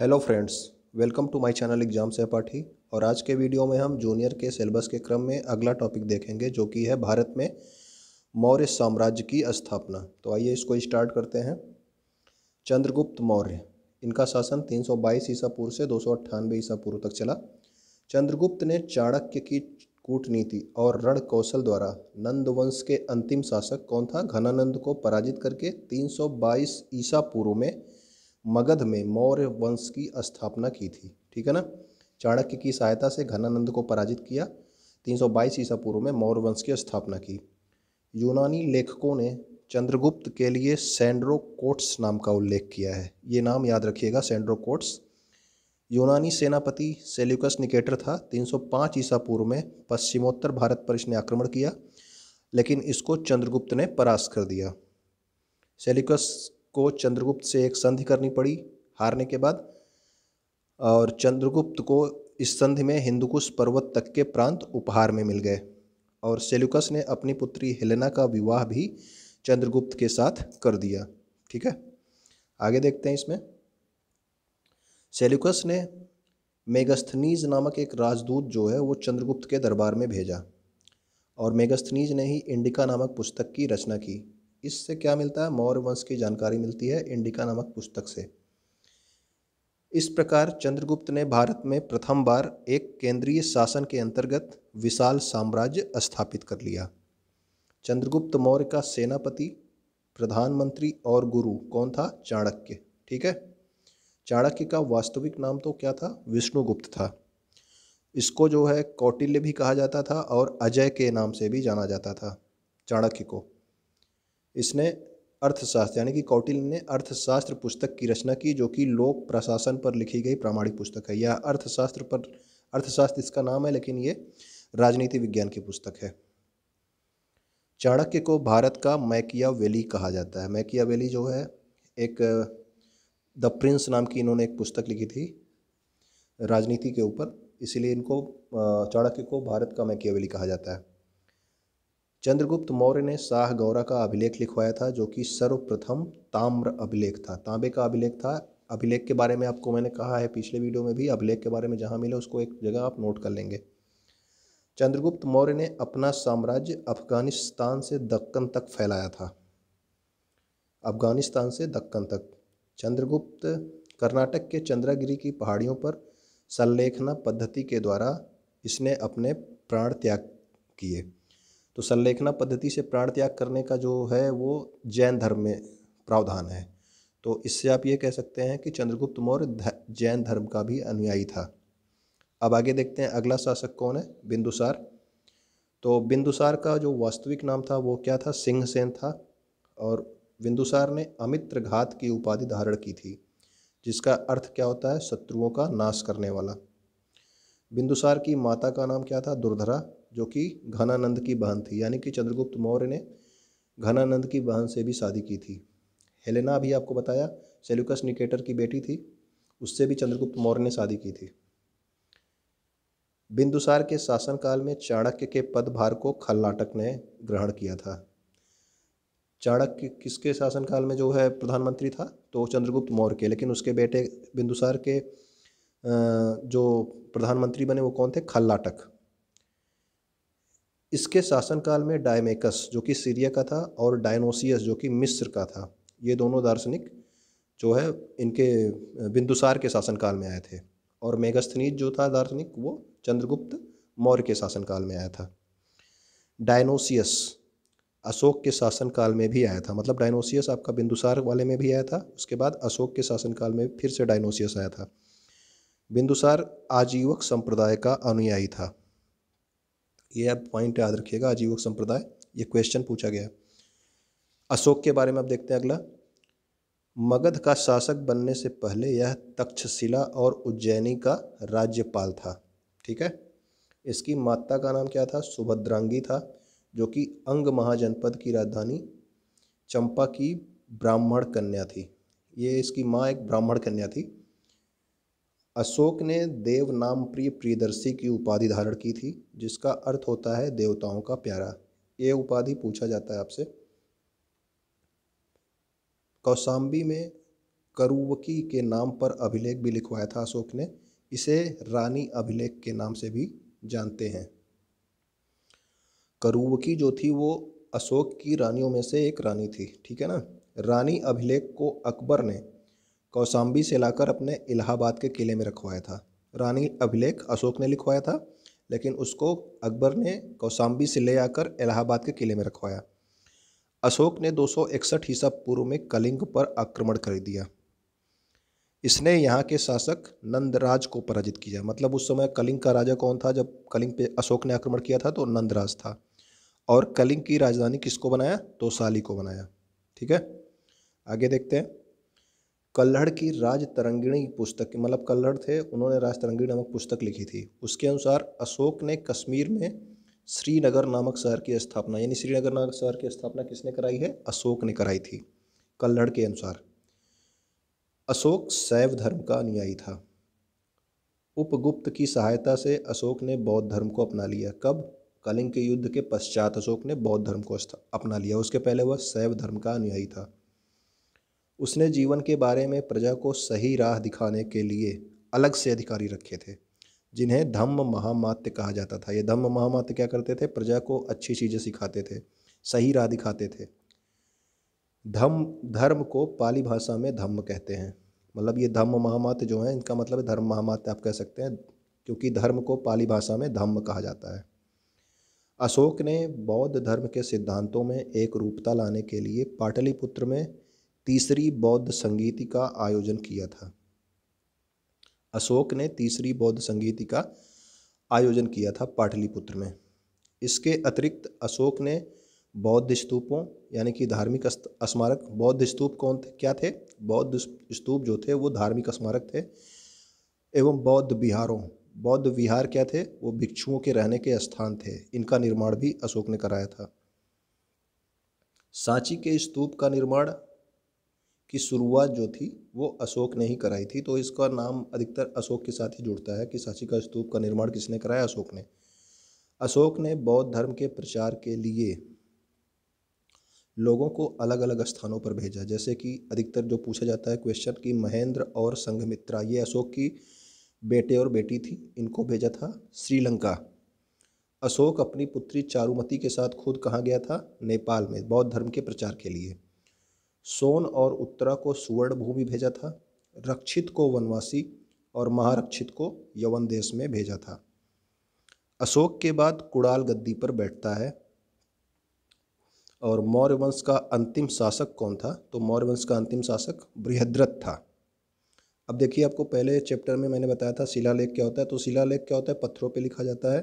Hello friends, welcome to my channel exam सहपाठी। और आज के वीडियो में हम जूनियर के सिलेबस के क्रम में अगला टॉपिक देखेंगे जो कि है भारत में मौर्य साम्राज्य की स्थापना। तो आइए इसको स्टार्ट करते हैं। चंद्रगुप्त मौर्य, इनका शासन 322 ईसा पूर्व से 298 ईसा पूर्व तक चला। चंद्रगुप्त ने चाणक्य की कूटनीति और रण कौशल द्वारा नंद वंश के अंतिम शासक कौन था, घनानंद को पराजित करके 322 ईसा पूर्व में मगध में मौर्य वंश की स्थापना की थी। ठीक है ना। चाणक्य की सहायता से घनानंद को पराजित किया, 322 ईसा पूर्व में मौर्य वंश की स्थापना की। यूनानी लेखकों ने चंद्रगुप्त के लिए सैंड्रोकोट्स नाम का उल्लेख किया है। ये नाम याद रखिएगा, सैंड्रोकोट्स। यूनानी सेनापति सेल्यूकस निकेटर था। 305 ईसा पूर्व में पश्चिमोत्तर भारत पर इसने आक्रमण किया, लेकिन इसको चंद्रगुप्त ने परास्त कर दिया। सेल्यूकस को चंद्रगुप्त से एक संधि करनी पड़ी हारने के बाद, और चंद्रगुप्त को इस संधि में हिंदुकुश पर्वत तक के प्रांत उपहार में मिल गए। और सेल्यूकस ने अपनी पुत्री हेलेना का विवाह भी चंद्रगुप्त के साथ कर दिया। ठीक है, आगे देखते हैं। इसमें सेल्यूकस ने मेगस्थनीज नामक एक राजदूत जो है वो चंद्रगुप्त के दरबार में भेजा, और मेगस्थनीज ने ही इंडिका नामक पुस्तक की रचना की। इससे क्या मिलता है, मौर्य वंश की जानकारी मिलती है इंडिका नामक पुस्तक से। इस प्रकार चंद्रगुप्त ने भारत में प्रथम बार एक केंद्रीय शासन के अंतर्गत विशाल साम्राज्य स्थापित कर लिया। चंद्रगुप्त मौर्य का सेनापति, प्रधानमंत्री और गुरु कौन था, चाणक्य। ठीक है। चाणक्य का वास्तविक नाम तो क्या था, विष्णुगुप्त था। इसको जो है कौटिल्य भी कहा जाता था और अजय के नाम से भी जाना जाता था चाणक्य को। इसने अर्थशास्त्र यानी कि कौटिल्य ने अर्थशास्त्र पुस्तक की रचना की, जो कि लोक प्रशासन पर लिखी गई प्रामाणिक पुस्तक है। यह अर्थशास्त्र इसका नाम है, लेकिन ये राजनीति विज्ञान की पुस्तक है। चाणक्य को भारत का मैकियावेली कहा जाता है। मैकियावेली जो है एक द प्रिंस नाम की इन्होंने एक पुस्तक लिखी थी राजनीति के ऊपर, इसीलिए इनको चाणक्य को भारत का मैकियावेली कहा जाता है। चंद्रगुप्त मौर्य ने शाह गौरा का अभिलेख लिखवाया था, जो कि सर्वप्रथम ताम्र अभिलेख था, तांबे का अभिलेख था। अभिलेख के बारे में आपको मैंने कहा है पिछले वीडियो में भी, अभिलेख के बारे में जहाँ मिले उसको एक जगह आप नोट कर लेंगे। चंद्रगुप्त मौर्य ने अपना साम्राज्य अफगानिस्तान से दक्कन तक फैलाया था। अफगानिस्तान से दक्कन तक। चंद्रगुप्त कर्नाटक के चंद्रगिरी की पहाड़ियों पर संलेखना पद्धति के द्वारा इसने अपने प्राण त्याग किए। तो संलेखना पद्धति से प्राण त्याग करने का जो है वो जैन धर्म में प्रावधान है। तो इससे आप ये कह सकते हैं कि चंद्रगुप्त मौर्य जैन धर्म का भी अनुयायी था। अब आगे देखते हैं अगला शासक कौन है, बिंदुसार। तो बिंदुसार का जो वास्तविक नाम था वो क्या था, सिंहसेन था। और बिंदुसार ने अमित्र घात की उपाधि धारण की थी, जिसका अर्थ क्या होता है, शत्रुओं का नाश करने वाला। बिंदुसार की माता का नाम क्या था, दुर्धरा, जो कि घनानंद की बहन थी। यानी कि चंद्रगुप्त मौर्य ने घनानंद की बहन से भी शादी की थी। हेलेना भी आपको बताया सेल्यूकस निकेटर की बेटी थी, उससे भी चंद्रगुप्त मौर्य ने शादी की थी। बिंदुसार के शासनकाल में चाणक्य के पदभार को खलनाटक ने ग्रहण किया था। चाणक्य किसके शासनकाल में जो है प्रधानमंत्री था, तो चंद्रगुप्त मौर्य के, लेकिन उसके बेटे बिंदुसार के जो प्रधानमंत्री बने वो कौन थे, खलनाटक। इसके शासनकाल में डायमेकस जो कि सीरिया का था और डायनोसियस जो कि मिस्र का था, ये दोनों दार्शनिक जो है इनके बिंदुसार के शासनकाल में आए थे। और मेगस्थनीज जो था दार्शनिक, वो चंद्रगुप्त मौर्य के शासनकाल में आया था। डायनोसियस अशोक के शासनकाल में भी आया था। मतलब डायनोसियस आपका बिंदुसार वाले में भी आया था, उसके बाद अशोक के शासनकाल में फिर से डायनोसियस आया था। बिंदुसार आजीवक संप्रदाय का अनुयायी था। ये आप पॉइंट याद रखिएगा, आजीवक संप्रदाय, ये क्वेश्चन पूछा गया। अशोक के बारे में आप देखते हैं अगला। मगध का शासक बनने से पहले यह तक्षशिला और उज्जैनी का राज्यपाल था। ठीक है। इसकी माता का नाम क्या था, सुभद्रांगी था, जो कि अंग महाजनपद की राजधानी चंपा की ब्राह्मण कन्या थी। ये इसकी माँ एक ब्राह्मण कन्या थी। अशोक ने देव नाम प्रिय प्रियदर्शी की उपाधि धारण की थी, जिसका अर्थ होता है देवताओं का प्यारा। ये उपाधि पूछा जाता है आपसे। कौशाम्बी में करूवकी के नाम पर अभिलेख भी लिखवाया था अशोक ने। इसे रानी अभिलेख के नाम से भी जानते हैं। करूवकी जो थी वो अशोक की रानियों में से एक रानी थी, ठीक है ना। रानी अभिलेख को अकबर ने कौशाम्बी से लाकर अपने इलाहाबाद के किले में रखवाया था। रानी अभिलेख अशोक ने लिखवाया था, लेकिन उसको अकबर ने कौशाम्बी से ले आकर इलाहाबाद के किले में रखवाया। अशोक ने 261 ईसा पूर्व में कलिंग पर आक्रमण कर दिया। इसने यहाँ के शासक नंदराज को पराजित किया। मतलब उस समय कलिंग का राजा कौन था? जब कलिंग पे अशोक ने आक्रमण किया था तो नंदराज था। और कलिंग की राजधानी किसको बनाया? तोसाली को बनाया, ठीक है। आगे देखते हैं। कल्हड़ की राजतरंगिणी पुस्तक, मतलब कल्हड़ थे, उन्होंने राजतरंगिणी नामक पुस्तक लिखी थी। उसके अनुसार अशोक ने कश्मीर में श्रीनगर नामक शहर की स्थापना, यानी श्रीनगर नामक शहर की स्थापना किसने कराई है? अशोक ने कराई थी, कल्हड़ के अनुसार। अशोक शैव धर्म का अनुयायी था। उपगुप्त की सहायता से अशोक ने बौद्ध धर्म को अपना लिया। कब? कलिंग के युद्ध के पश्चात अशोक ने बौद्ध धर्म को अपना लिया। उसके पहले वह शैव धर्म का अनुयायी था। उसने जीवन के बारे में प्रजा को सही राह दिखाने के लिए अलग से अधिकारी रखे थे, जिन्हें धम्म महामात्य कहा जाता था। ये धम्म महामात्य क्या करते थे? प्रजा को अच्छी चीज़ें सिखाते थे, सही राह दिखाते थे। धर्म को पाली भाषा में धम्म कहते हैं। मतलब ये धम्म महामात्य जो है, इनका मतलब है धर्म महामात्य आप कह सकते हैं, क्योंकि धर्म को पाली भाषा में धम्म कहा जाता है। अशोक ने बौद्ध धर्म के सिद्धांतों में एक रूपता लाने के लिए पाटलिपुत्र में तीसरी बौद्ध संगीति का आयोजन किया था। अशोक ने तीसरी बौद्ध संगीति का आयोजन किया था पाटलिपुत्र में। इसके अतिरिक्त अशोक ने बौद्ध स्तूपों, यानी कि धार्मिक स्मारक, बौद्ध स्तूप कौन थे? क्या थे? बौद्ध स्तूप जो थे वो धार्मिक स्मारक थे। एवं बौद्ध विहारों, बौद्ध विहार क्या थे? वो भिक्षुओं के रहने के स्थान थे। इनका निर्माण भी अशोक ने कराया था। सांची के स्तूप का निर्माण की शुरुआत जो थी वो अशोक ने ही कराई थी, तो इसका नाम अधिकतर अशोक के साथ ही जुड़ता है कि सांची का स्तूप का निर्माण किसने कराया? अशोक ने। अशोक ने बौद्ध धर्म के प्रचार के लिए लोगों को अलग अलग स्थानों पर भेजा। जैसे कि अधिकतर जो पूछा जाता है क्वेश्चन कि महेंद्र और संघमित्रा, ये अशोक की बेटे और बेटी थी, इनको भेजा था श्रीलंका। अशोक अपनी पुत्री चारुमती के साथ खुद कहाँ गया था? नेपाल में, बौद्ध धर्म के प्रचार के लिए। सोन और उत्तरा को सुवर्ण भूमि भेजा था। रक्षित को वनवासी और महारक्षित को यवन देश में भेजा था। अशोक के बाद कुणाल गद्दी पर बैठता है। और मौर्य वंश का अंतिम शासक कौन था? तो मौर्य वंश का अंतिम शासक बृहद्रथ था। अब देखिए, आपको पहले चैप्टर में मैंने बताया था शिलालेख क्या होता है। तो शिलालेख क्या होता है? पत्थरों पे लिखा जाता है।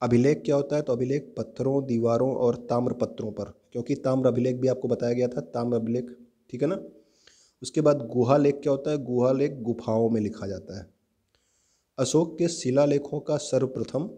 अभिलेख क्या होता है? तो अभिलेख पत्थरों, दीवारों और ताम्र पत्रों पर, क्योंकि ताम्र अभिलेख भी आपको बताया गया था, ताम्र अभिलेख, ठीक है ना। उसके बाद गुहा लेख क्या होता है? गुहा लेख गुफाओं में लिखा जाता है। अशोक के शिलालेखों का सर्वप्रथम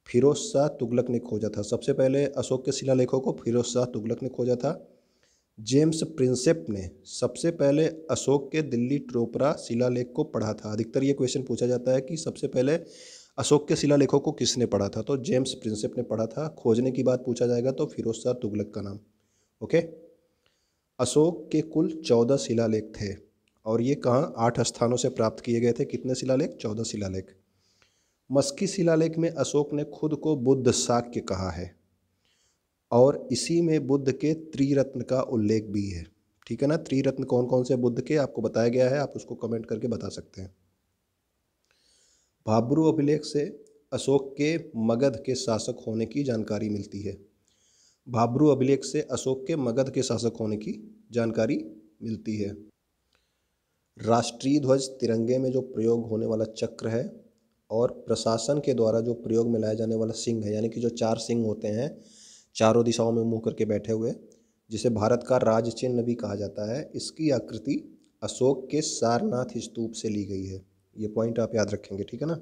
फिरोज शाह तुगलक ने खोजा था। सबसे पहले अशोक के शिलालेखों को फिरोज शाह तुगलक ने खोजा था। जेम्स प्रिंसेप ने सबसे पहले अशोक के दिल्ली टोपरा शिलालेख को पढ़ा था। अधिकतर ये क्वेश्चन पूछा जाता है कि सबसे पहले अशोक के शिलालेखों को किसने पढ़ा था? तो जेम्स प्रिंसेप ने पढ़ा था। खोजने की बात पूछा जाएगा तो फिरोज शाह तुगलक का नाम। ओके। अशोक के कुल 14 शिलालेख थे, और ये कहाँ? 8 स्थानों से प्राप्त किए गए थे। कितने शिलालेख? 14 शिलालेख। मस्की शिलालेख में अशोक ने खुद को बुद्ध शाक्य कहा है, और इसी में बुद्ध के त्रिरत्न का उल्लेख भी है, ठीक है ना। त्रिरत्न कौन कौन से बुद्ध के आपको बताया गया है, आप उसको कमेंट करके बता सकते हैं। भाब्रू अभिलेख से अशोक के मगध के शासक होने की जानकारी मिलती है। भाब्रू अभिलेख से अशोक के मगध के शासक होने की जानकारी मिलती है। राष्ट्रीय ध्वज तिरंगे में जो प्रयोग होने वाला चक्र है, और प्रशासन के द्वारा जो प्रयोग में लाया जाने वाला सिंह है, यानी कि जो 4 सिंह होते हैं चारों दिशाओं में मुंह करके बैठे हुए, जिसे भारत का राज चिन्ह भी कहा जाता है, इसकी आकृति अशोक के सारनाथ स्तूप से ली गई है। ये पॉइंट आप याद रखेंगे, ठीक है ना।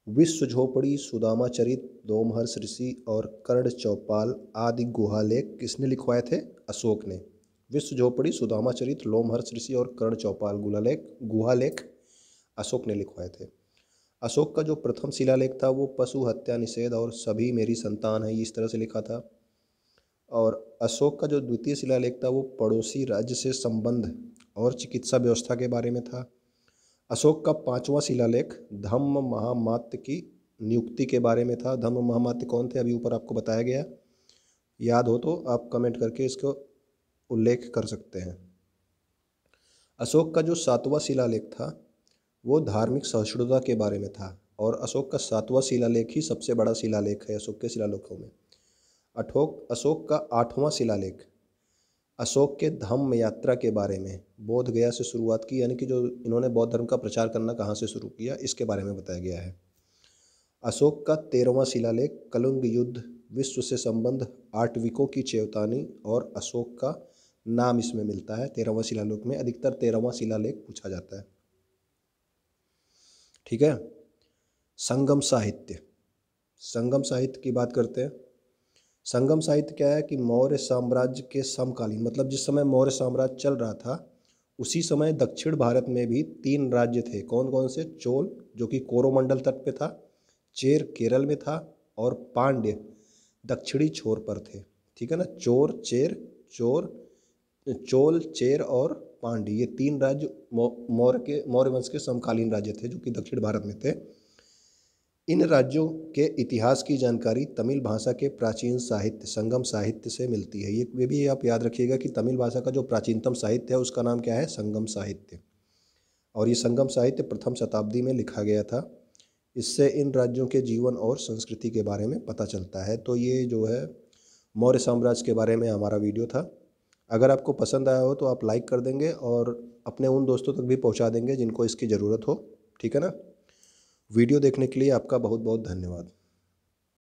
विश्व झोपड़ी, सुदामा चरित, लोमहर्ष ऋषि और कर्ण चौपाल आदि गुहालेख किसने लिखवाए थे? अशोक ने। विश्व झोपड़ी, सुदामा चरित, लोमहर्ष ऋषि और कर्ण चौपाल गुहालेख अशोक ने लिखवाए थे। अशोक का जो प्रथम शिलालेख था वो पशु हत्या निषेध और सभी मेरी संतान है, इस तरह से लिखा था। और अशोक का जो द्वितीय शिलालेख था वो पड़ोसी राज्य से संबंध और चिकित्सा व्यवस्था के बारे में था। अशोक का 5वां शिलालेख धम्म महामात्य की नियुक्ति के बारे में था। धम्म महामात्य कौन थे, अभी ऊपर आपको बताया गया। याद हो तो आप कमेंट करके इसको उल्लेख कर सकते हैं। अशोक का जो 7वां शिलालेख था वो धार्मिक सहिष्णुता के बारे में था, और अशोक का 7वां शिलालेख ही सबसे बड़ा शिलालेख है अशोक के शिलालेखों में। अशोक का 8वां शिलालेख अशोक के धम्म यात्रा के बारे में, बोध गया से शुरुआत की, यानी कि जो इन्होंने बौद्ध धर्म का प्रचार करना कहाँ से शुरू किया इसके बारे में बताया गया है। अशोक का 13वां शिलालेख कलिंग युद्ध, विश्व से संबंध, आटविकों की चेतावनी और अशोक का नाम इसमें मिलता है। 13वां शिलालेख में अधिकतर 13वां शिलालेख पूछा जाता है। ठीक है। संगम साहित्य, संगम साहित्य की बात करते हैं। संगम साहित्य क्या है कि मौर्य साम्राज्य के समकालीन, मतलब जिस समय मौर्य साम्राज्य चल रहा था उसी समय दक्षिण भारत में भी 3 राज्य थे। कौन कौन से? चोल जो कि कोरोमंडल तट पे था, चेर केरल में था, और पांड्य दक्षिणी छोर पर थे। ठीक है ना। चोल, चेर और पांड्य, ये 3 राज्य मौर्य वंश के समकालीन राज्य थे जो कि दक्षिण भारत में थे। इन राज्यों के इतिहास की जानकारी तमिल भाषा के प्राचीन साहित्य संगम साहित्य से मिलती है। ये भी आप याद रखिएगा कि तमिल भाषा का जो प्राचीनतम साहित्य है उसका नाम क्या है? संगम साहित्य। और ये संगम साहित्य प्रथम शताब्दी में लिखा गया था। इससे इन राज्यों के जीवन और संस्कृति के बारे में पता चलता है। तो ये जो है मौर्य साम्राज्य के बारे में हमारा वीडियो था। अगर आपको पसंद आया हो तो आप लाइक कर देंगे और अपने उन दोस्तों तक भी पहुंचा देंगे जिनको इसकी ज़रूरत हो। ठीक है ना। वीडियो देखने के लिए आपका बहुत बहुत धन्यवाद।